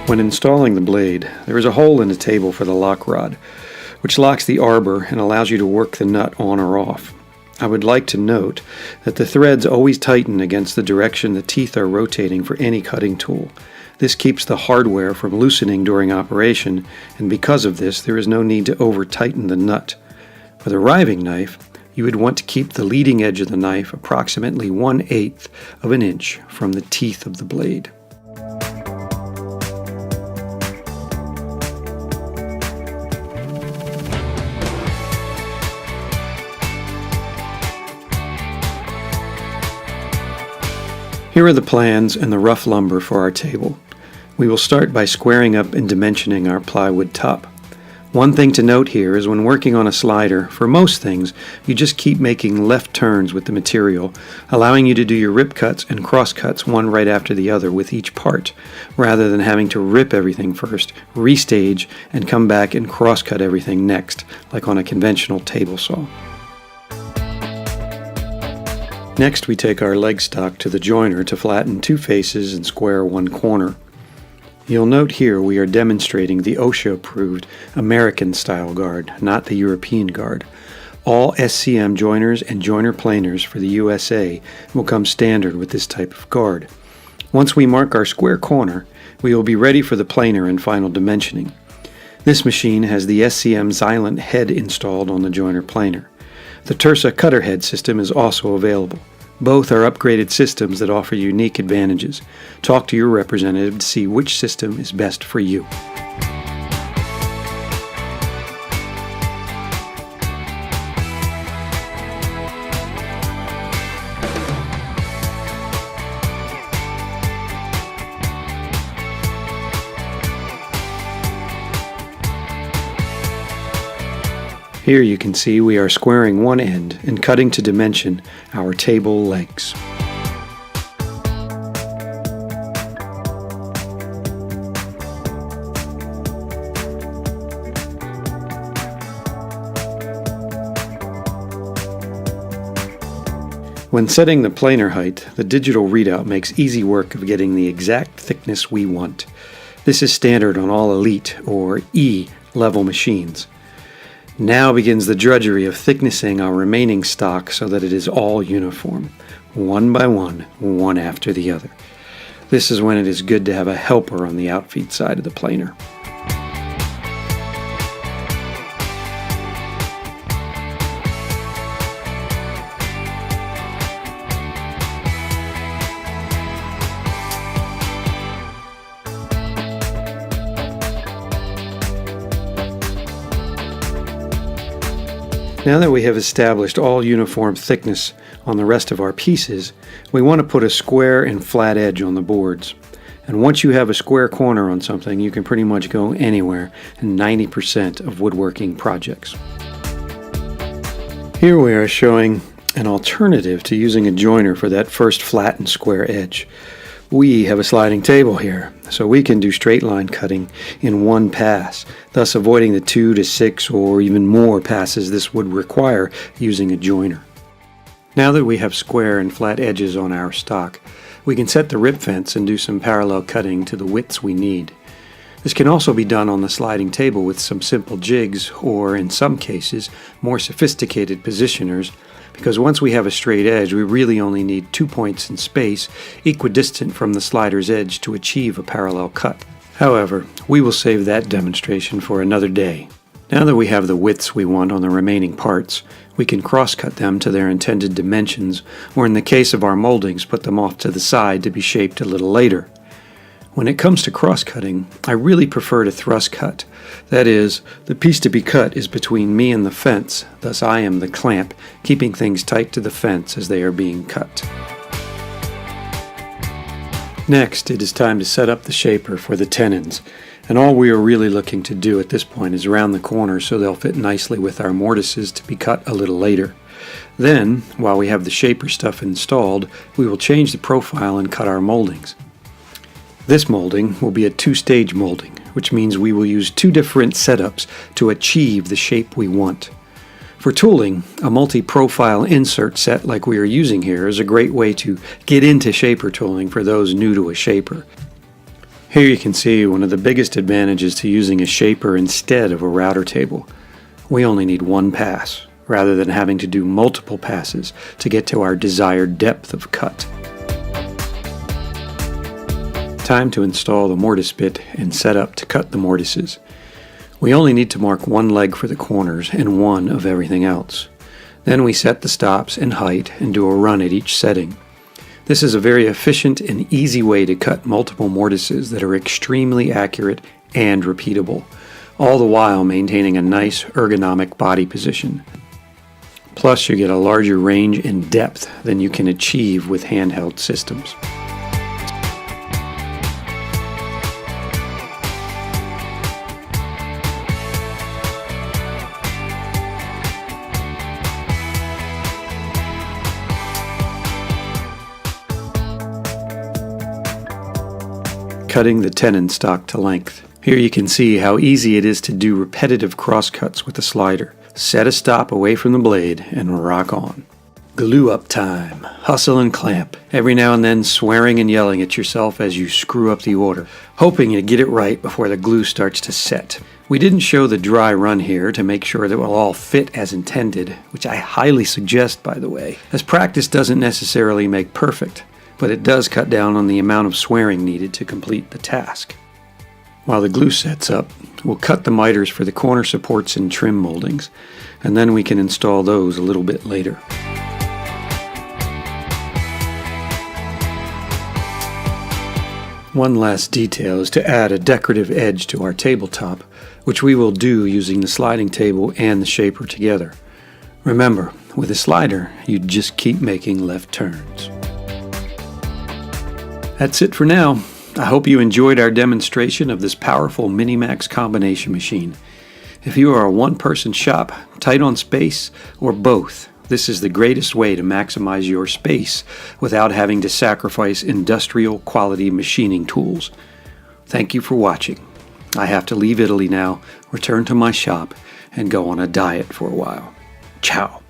When installing the blade, there is a hole in the table for the lock rod, which locks the arbor and allows you to work the nut on or off. I would like to note that the threads always tighten against the direction the teeth are rotating for any cutting tool. This keeps the hardware from loosening during operation, and because of this, there is no need to over-tighten the nut. For the riving knife, you would want to keep the leading edge of the knife approximately 1/8 of an inch from the teeth of the blade. Here are the plans and the rough lumber for our table. We will start by squaring up and dimensioning our plywood top. One thing to note here is when working on a slider, for most things, you just keep making left turns with the material, allowing you to do your rip cuts and cross cuts one right after the other with each part, rather than having to rip everything first, restage, and come back and cross cut everything next, like on a conventional table saw. Next, we take our leg stock to the joiner to flatten 2 faces and square 1 corner. You'll note here we are demonstrating the OSHA-approved American-style guard, not the European guard. All SCM joiners and joiner planers for the USA will come standard with this type of guard. Once we mark our square corner, we will be ready for the planer and final dimensioning. This machine has the SCM Xylent head installed on the joiner planer. The Tersa cutter head system is also available. Both are upgraded systems that offer unique advantages. Talk to your representative to see which system is best for you. Here you can see we are squaring one end and cutting to dimension our table legs. When setting the planer height, the digital readout makes easy work of getting the exact thickness we want. This is standard on all Elite or E level machines. Now begins the drudgery of thicknessing our remaining stock so that it is all uniform, one by one after the other. This is when it is good to have a helper on the outfeed side of the planer. Now that we have established all uniform thickness on the rest of our pieces, we want to put a square and flat edge on the boards. And once you have a square corner on something, you can pretty much go anywhere in 90% of woodworking projects. Here we are showing an alternative to using a joiner for that first flat and square edge. We have a sliding table here, so we can do straight line cutting in one pass, thus avoiding the 2 to 6 or even more passes this would require using a joiner. Now that we have square and flat edges on our stock, we can set the rip fence and do some parallel cutting to the widths we need. This can also be done on the sliding table with some simple jigs or, in some cases, more sophisticated positioners, because once we have a straight edge, we really only need 2 points in space equidistant from the slider's edge to achieve a parallel cut. However, we will save that demonstration for another day. Now that we have the widths we want on the remaining parts, we can cross-cut them to their intended dimensions, or in the case of our moldings, put them off to the side to be shaped a little later. When it comes to cross-cutting, I really prefer to thrust cut. That is, the piece to be cut is between me and the fence, thus I am the clamp, keeping things tight to the fence as they are being cut. Next, it is time to set up the shaper for the tenons, and all we are really looking to do at this point is round the corners so they'll fit nicely with our mortises to be cut a little later. Then, while we have the shaper stuff installed, we will change the profile and cut our moldings. This molding will be a 2-stage molding, which means we will use 2 different setups to achieve the shape we want. For tooling, a multi-profile insert set like we are using here is a great way to get into shaper tooling for those new to a shaper. Here you can see one of the biggest advantages to using a shaper instead of a router table. We only need one pass, rather than having to do multiple passes to get to our desired depth of cut. Time to install the mortise bit and set up to cut the mortises. We only need to mark one leg for the corners and one of everything else. Then we set the stops and height and do a run at each setting. This is a very efficient and easy way to cut multiple mortises that are extremely accurate and repeatable, all the while maintaining a nice ergonomic body position. Plus, you get a larger range and depth than you can achieve with handheld systems. Cutting the tenon stock to length. Here you can see how easy it is to do repetitive crosscuts with the slider. Set a stop away from the blade and rock on. Glue up time. Hustle and clamp. Every now and then swearing and yelling at yourself as you screw up the order, hoping you get it right before the glue starts to set. We didn't show the dry run here to make sure that it will all fit as intended, which I highly suggest, by the way, as practice doesn't necessarily make perfect, but it does cut down on the amount of swearing needed to complete the task. While the glue sets up, we'll cut the miters for the corner supports and trim moldings, and then we can install those a little bit later. One last detail is to add a decorative edge to our tabletop, which we will do using the sliding table and the shaper together. Remember, with a slider, you just keep making left turns. That's it for now. I hope you enjoyed our demonstration of this powerful Minimax combination machine. If you are a one-person shop, tight on space, or both, this is the greatest way to maximize your space without having to sacrifice industrial quality machining tools. Thank you for watching. I have to leave Italy now, return to my shop, and go on a diet for a while. Ciao.